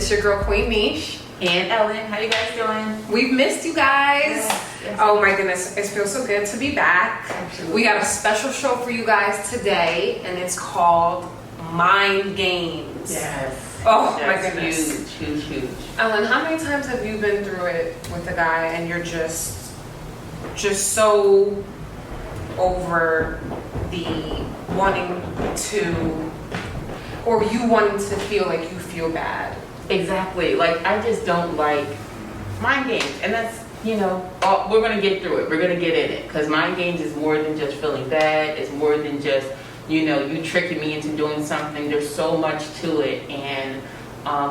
It's your girl Queen Niche and Ellen. How you guys doing? We've missed you guys. Yes. Oh my goodness, it feels so good to be back. Absolutely. We got a special show for you guys today, and it's called Mind Games. Yes. Oh my That's goodness. huge. Ellen, how many times have you been through it with a guy and you're just so over the wanting to, or you wanting to feel like you feel bad? Exactly. Like, I just don't like mind games. And that's, we're going to get through it. We're going to get in it. Because mind games is more than just feeling bad. It's more than just, you tricking me into doing something. There's so much to it. And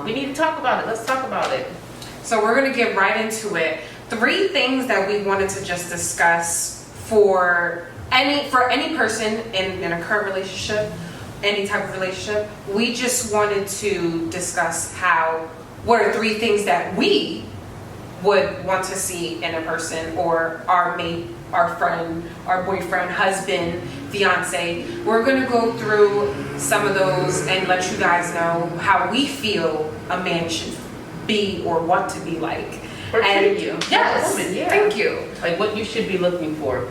we need to talk about it. Let's talk about it. So we're going to get right into it. 3 things that we wanted to just discuss for any person in a current relationship, any type of relationship. We just wanted to discuss what are 3 things that we would want to see in a person, or our mate, our friend, our boyfriend, husband, fiance. We're going to go through some of those and let you guys know how we feel a man should be or want to be like. Or treat you. Yes. Woman, yeah. Thank you. Like, what you should be looking for.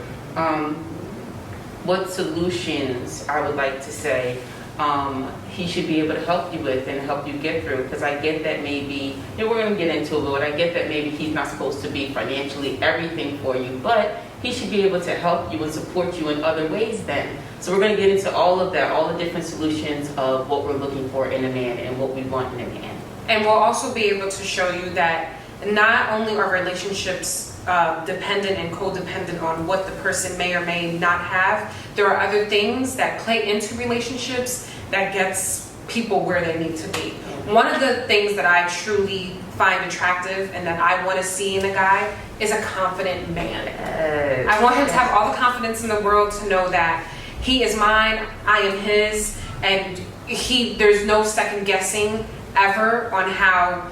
What solutions, I would like to say, he should be able to help you with and help you get through. Because I get that maybe, we're going to get into it, but I get that maybe he's not supposed to be financially everything for you, but he should be able to help you and support you in other ways then. So we're going to get into all of that, all the different solutions of what we're looking for in a man and what we want in a man. And we'll also be able to show you that not only are relationships dependent and codependent on what the person may or may not have, there are other things that play into relationships that gets people where they need to be. One of the things that I truly find attractive and that I want to see in a guy is a confident man. Yes. I want him to have all the confidence in the world to know that he is mine, I am his, and there's no second guessing ever on how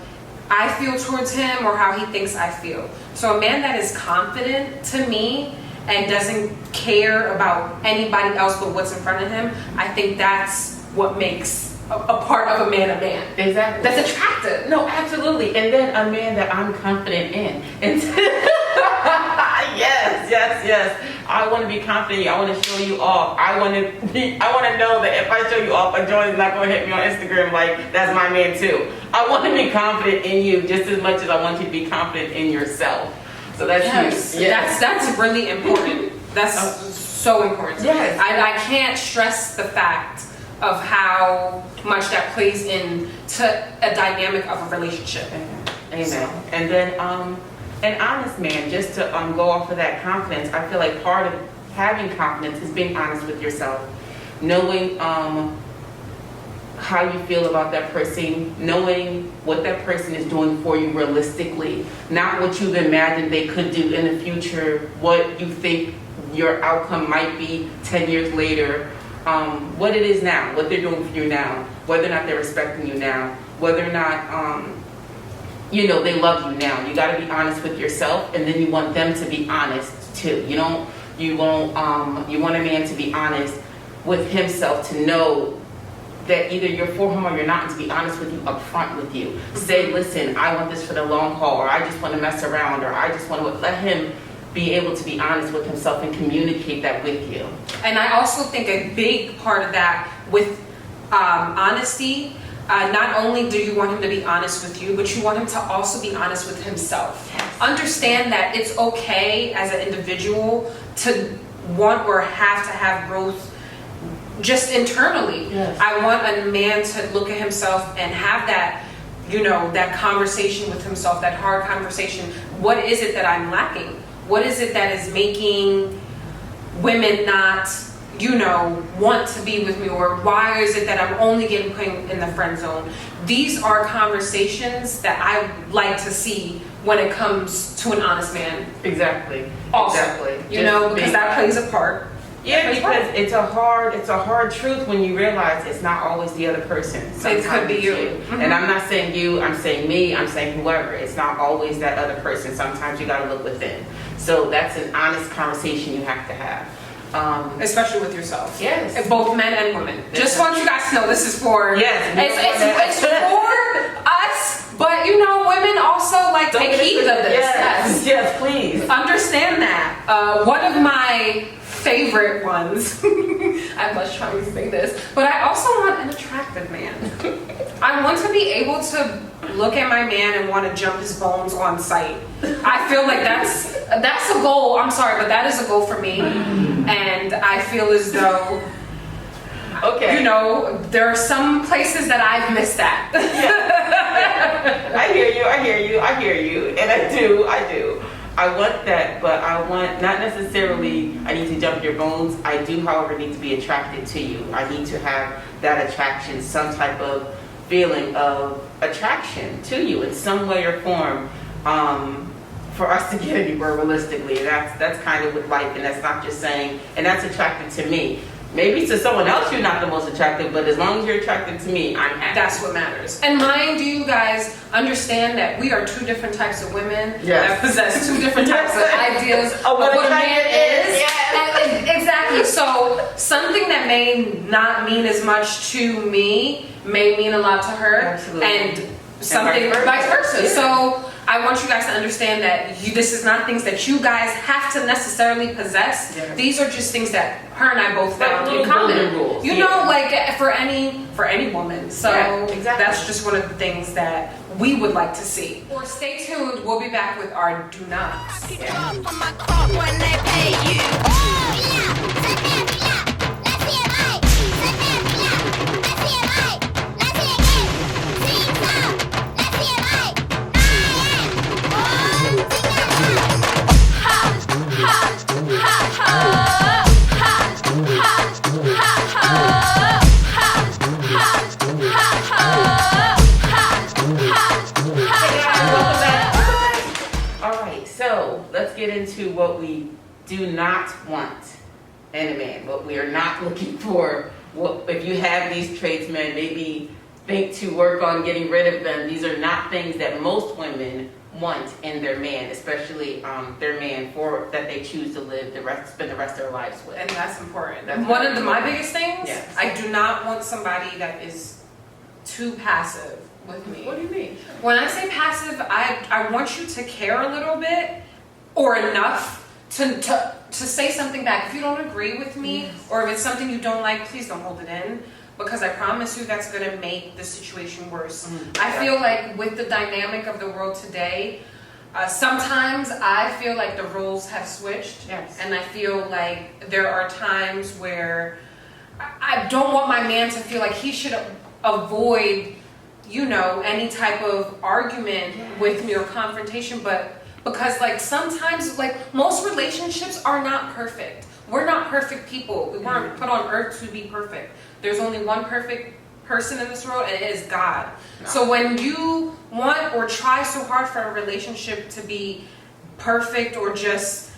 I feel towards him or how he thinks I feel. So a man that is confident to me and doesn't care about anybody else but what's in front of him, I think that's what makes a part of a man a man. Exactly. That's attractive. No, absolutely. And then a man that I'm confident in. And yes. I want to be confident. I want to show you off. I want to know that if I show you off, like Jordan's not going to hit me on Instagram like, that's my man too. I want to be confident in you just as much as I want you to be confident in yourself. So that's huge. Yes. That's really important. That's so important. Yes. I can't stress the fact of how much that plays into a dynamic of a relationship. Amen. So. And then an honest man, just to go off of that confidence, I feel like part of having confidence is being honest with yourself, knowing how you feel about that person, knowing what that person is doing for you realistically, not what you've imagined they could do in the future, what you think your outcome might be 10 years later, what it is now, what they're doing for you now, whether or not they're respecting you now, whether or not they love you now. You got to be honest with yourself, and then you want them to be honest too. You want a man to be honest with himself, to know that either you're for him or you're not, and to be honest with you, upfront with you. Say, listen, I want this for the long haul, or I just want to mess around, or I just want to let him be able to be honest with himself and communicate that with you. And I also think a big part of that with honesty, not only do you want him to be honest with you, but you want him to also be honest with himself. Yes. Understand that it's okay as an individual to want or have to have growth just internally. Yes. I want a man to look at himself and have that, that conversation with himself, that hard conversation. What is it that I'm lacking? What is it that is making women not, want to be with me? Or why is it that I'm only getting put in the friend zone? These are conversations that I like to see when it comes to an honest man. Exactly. Also, Exactly. because that plays a part. Yeah, because it's a hard truth when you realize it's not always the other person. Sometimes It could be it's you. Mm-hmm. And I'm not saying you, I'm saying me, I'm saying whoever. It's not always that other person. Sometimes you got to look within. So that's an honest conversation you have to have. Especially with yourself. Yes. And both men and women. Just want you guys to know this is for. Yes. It's for us women also like Don't take get it heed of twisted. this. Yes, yes, please. Understand that. One of my favorite ones, I must try to say this, but I also want an attractive man. I want to be able to look at my man and want to jump his bones on sight. I feel like that's a goal. I'm sorry, but that is a goal for me. And I feel as though, Okay. you know, there are some places that I've missed at. I hear you, and I do. I want that, but I want not necessarily I need to jump your bones. I do, however, need to be attracted to you. I need to have that attraction, some type of feeling of attraction to you in some way or form, for us to get anywhere realistically. And that's kind of with life, and that's not just saying, and that's attractive to me. Maybe to someone else you're not the most attractive, but as long as you're attracted to me, I'm happy. That's what matters. And mind you guys understand that we are two different types of women that possess two different types of ideas of what a man is. Yes. And exactly. So something that may not mean as much to me may mean a lot to her. Absolutely. And something vice versa. Yeah. So I want you guys to understand that this is not things that you guys have to necessarily possess. Yes. These are just things that her and I both found in golden common. rules. You know, like for any woman. So exactly. that's just one of the things that we would like to see. Or stay tuned. We'll be back with our do nots. Into what we do not want in a man, what we are not looking for. What if you have these traits, men, maybe think to work on getting rid of them. These are not things that most women want in their man, especially their man that they choose to spend the rest of their lives with. And that's important. One of my biggest things, yes. I do not want somebody that is too passive with me. What do you mean? When I say passive, I want you to care a little bit or enough to say something back. If you don't agree with me or if it's something you don't like, please don't hold it in, because I promise you that's going to make the situation worse. I feel like with the dynamic of the world today, sometimes I feel like the roles have switched. Yes. And I feel like there are times where I don't want my man to feel like he should avoid, you know, any type of argument with me or confrontation, but because like sometimes, like most relationships are not perfect. We're not perfect people. We weren't put on earth to be perfect. There's only one perfect person in this world, and it is God. No. So when you want or try so hard for a relationship to be perfect or just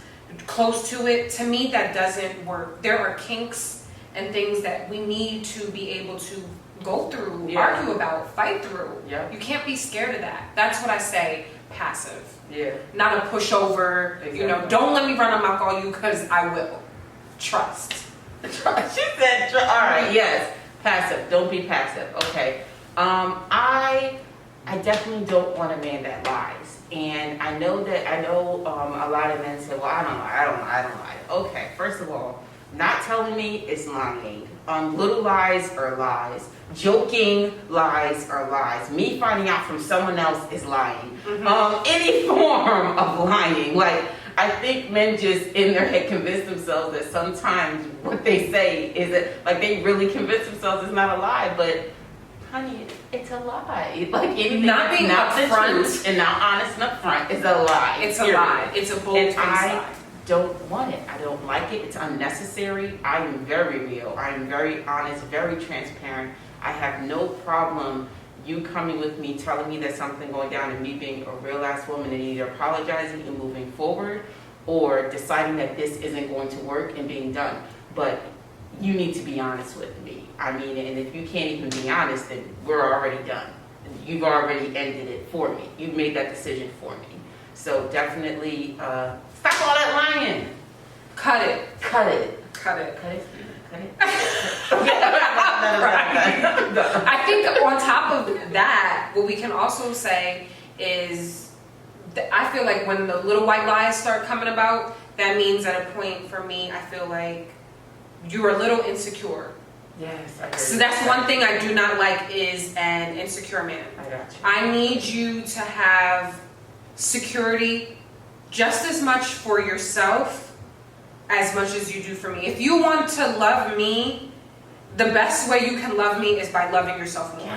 close to it, to me that doesn't work. There are kinks and things that we need to be able to go through, argue about, fight through. Yeah. You can't be scared of that. That's what I say, passive. Yeah. Not a pushover. Exactly. You know, don't let me run amok on you because I will. Trust. She said, all right, yes, passive. Don't be passive. Okay. I definitely don't want a man that lies. And I know a lot of men say, well, I don't lie. Okay, first of all, not telling me is lying. Little lies are lies. Joking lies are lies. Me finding out from someone else is lying. Any form of lying. Like, I think men just in their head convince themselves that sometimes what they say is that, like, they really convince themselves it's not a lie, but honey, it's a lie. Like anything not being upfront and not honest and upfront is a lie. It's a lie. It's a bold-faced lie. Don't want it. I don't like it. It's unnecessary. I am very real. I am very honest, very transparent. I have no problem you coming with me, telling me there's something going down, and me being a real ass woman and either apologizing and moving forward or deciding that this isn't going to work and being done. But you need to be honest with me. I mean, and if you can't even be honest, then we're already done. You've already ended it for me. You've made that decision for me. So definitely stop all that lying. Cut it. Cut it. Cut it. Cut it. Cut it. I think on top of that, what we can also say is, I feel like when the little white lies start coming about, that means at a point for me, I feel like you're a little insecure. Yes, I agree. So that's one thing I do not like is an insecure man. I got you. I need you to have security just as much for yourself as much as you do for me. If you want to love me, the best way you can love me is by loving yourself more.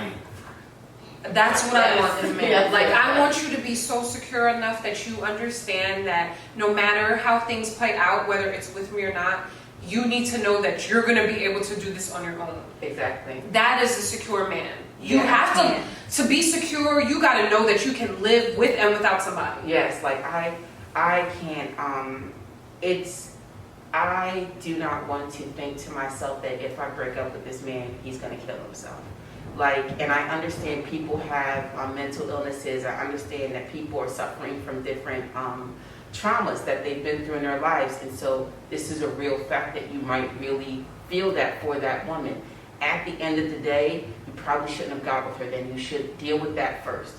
That's what I want in a man. Yes. Like, I want you to be so secure enough that you understand that no matter how things play out, whether it's with me or not, you need to know that you're going to be able to do this on your own. Exactly. That is a secure man. You Yeah, have to be secure, you got to know that you can live with and without somebody. Yes, like I can't, I do not want to think to myself that if I break up with this man, he's going to kill himself. Like, and I understand people have mental illnesses. I understand that people are suffering from different traumas that they've been through in their lives. And so this is a real fact that you might really feel that for that woman. At the end of the day, you probably shouldn't have got with her then. You should deal with that first.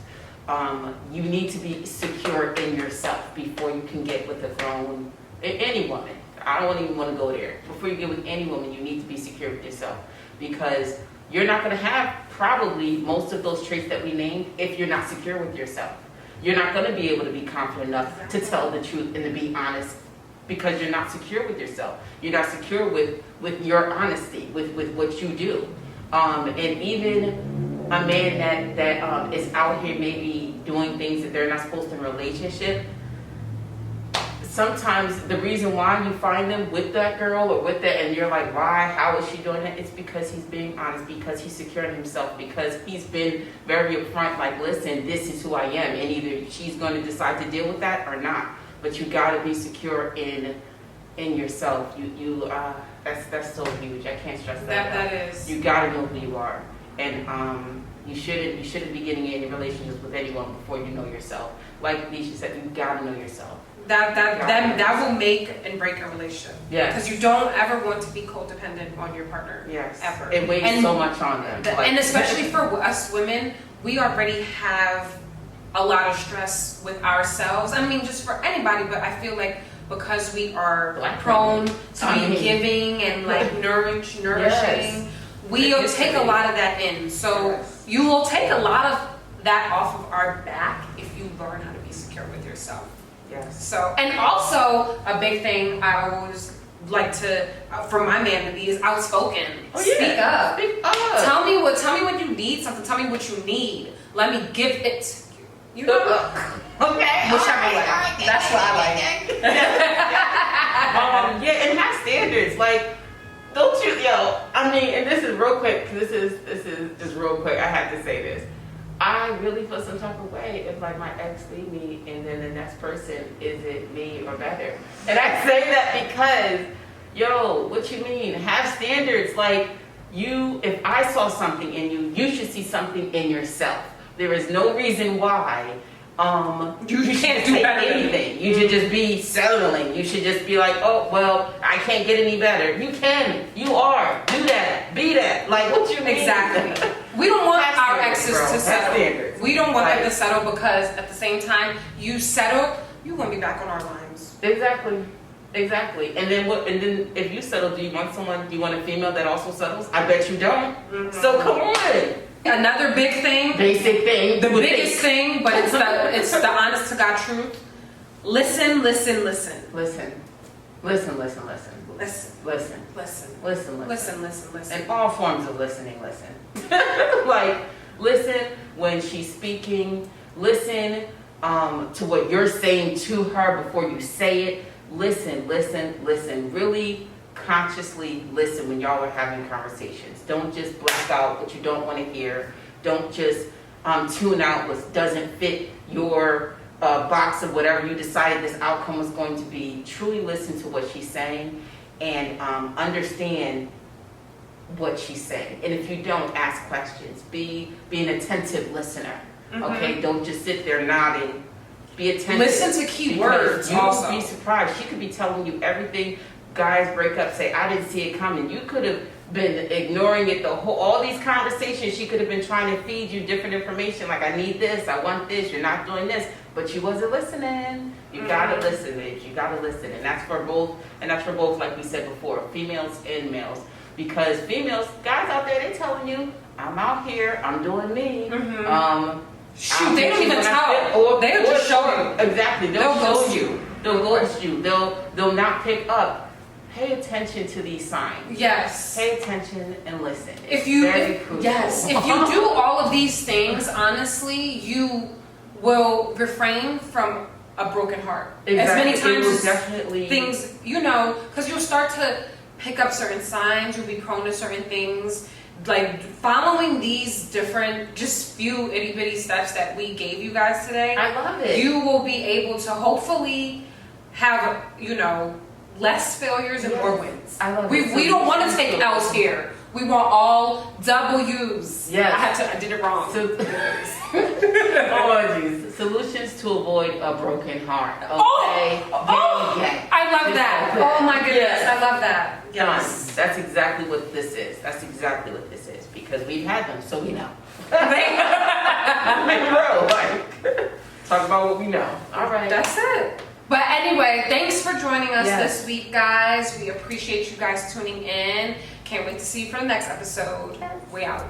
You need to be secure in yourself before you can get with a grown, any woman. I don't even want to go there. Before you get with any woman, you need to be secure with yourself, because you're not going to have probably most of those traits that we named if you're not secure with yourself. You're not going to be able to be confident enough to tell the truth and to be honest, because you're not secure with yourself. You're not secure with your honesty, with what you do. And even a man that is out here maybe doing things that they're not supposed to in a relationship, sometimes the reason why you find them with that girl or with that, and you're like, why, how is she doing that? It's because he's being honest, because he's secure in himself, because he's been very upfront, like, listen, this is who I am, and either she's going to decide to deal with that or not. But you got to be secure in yourself. That's so huge. I can't stress that enough. That is. You got to know who you are, and you shouldn't be getting in relationships with anyone before you know yourself. Like Nisha said, you got to know yourself. That will make and break a relationship. Yes. Because you don't ever want to be codependent on your partner. Yes. Ever. It weighs so much on them. And especially for us women, we already have a lot of stress with ourselves. I mean, just for anybody, but I feel like because we are prone to be giving and like nourishing, Yes. we'll take a lot of that in. So Yes. you will take a lot of that off of our back if you learn how to be secure with yourself. Yes. So, and also a big thing I always like to, for my man to be, is outspoken. Oh, yeah. Speak up. Speak up. Tell me when you need something. Tell me what you need. Let me give it to you. You know? Okay. Whichever way. That's what I like. Yeah, and have standards. Like, don't you, I mean, and this is real quick, 'cause this is just real quick. I have to say this. I really feel some type of way if like my ex leave me and then the next person isn't me or better. And I say that because, what you mean? Have standards. Like, if I saw something in you, you should see something in yourself. There is no reason why you can't do anything. You should just be settling. You should just be like, oh, well, I can't get any better. You can. You are. Do that. Be that. Like, what you mean? Exactly. We don't want Have our standards, exes bro. to Have settle. standards. We don't want them to settle, because at the same time you settle, you're gonna be back on our lines. Exactly. And then what? And then if you settle, do you want a female that also settles? I bet you don't. Mm-hmm. So come on. Another big thing, Basic thing. the biggest thing, but it's the honest to God truth. Listen. Listen. And all forms of listening, listen. Like, listen when she's speaking. Listen to what you're saying to her before you say it. Listen. Really consciously listen when y'all are having conversations. Don't just black out what you don't want to hear. Don't just tune out what doesn't fit your box of whatever you decided this outcome was going to be. Truly listen to what she's saying and understand what she's saying. And if you don't, ask questions. Be an attentive listener. Okay, don't just sit there nodding. Be attentive. Listen to key words. You'll Also, be surprised. She could be telling you everything guys break up, say, I didn't see it coming. You could have been ignoring it all these conversations. She could have been trying to feed you different information, like, I need this, I want this, you're not doing this, but she wasn't listening. You gotta listen, babes. You gotta listen. And that's for both, like we said before, females and males. Because females, guys out there, they telling you, I'm out here, I'm doing me. Shoot, they don't even tell. They'll just show you. Exactly, they'll show you. They'll ghost you. They'll not pick up. Pay attention to these signs. Yes. Pay attention and listen. If you crucial. yes, if you do all of these things, honestly, you will refrain from a broken heart. Exactly. As many It times will as definitely things, because you'll start to pick up certain signs, you'll be prone to certain things. Like following these different, just few itty bitty steps that we gave you guys today, I love it. you will be able to hopefully have, less failures and more wins. I love it. We don't want to take L's here. We want all W's. Yes. I did it wrong. Oh, geez. Solutions to avoid a broken heart. Okay. Oh, I love that. Oh my goodness, Yes. I love that. Yes. Done. That's exactly what this is. Because we've had them, so we know. We grow. Talk about what we know. All right. That's it. But anyway, thanks for joining us Yes. this week, guys. We appreciate you guys tuning in. Can't wait to see you for the next episode. We out.